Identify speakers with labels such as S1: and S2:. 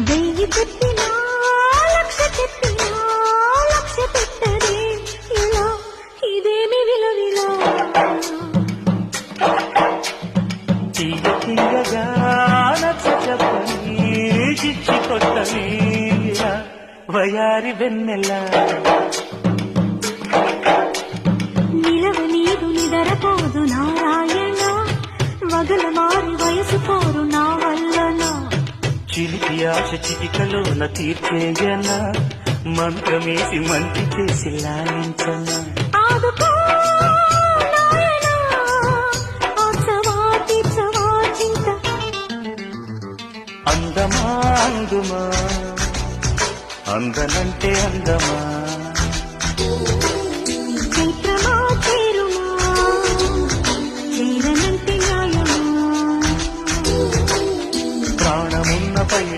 S1: వెయ్యి చెప్పినా లక్ష చెప్పినా లక్ష్య పెట్టదే ఇలా ఇదేమి విలవిలా
S2: తీయ తీయగా నచ్చ చెప్పని చిచ్చి కొట్టని ఇలా వయారి వెన్నెల
S1: నిలవ నీదు నిదరపోదు నారాయణ వగల మారి వయసు పోరు నా వల్లనా
S2: చిలిపి ఆశ చిటికలోన తీర్చేయన మంత్రమేసి మంచి చేసి లాలించన
S1: ఆదుకో నాయనా ఆసవా తీర్చవా చింత
S2: అందమా అందుమా అందనంటే అందమా
S1: చైత్రమా చేరుమా చేరనంటే న్యాయమా
S2: ప్రాణమున్న పై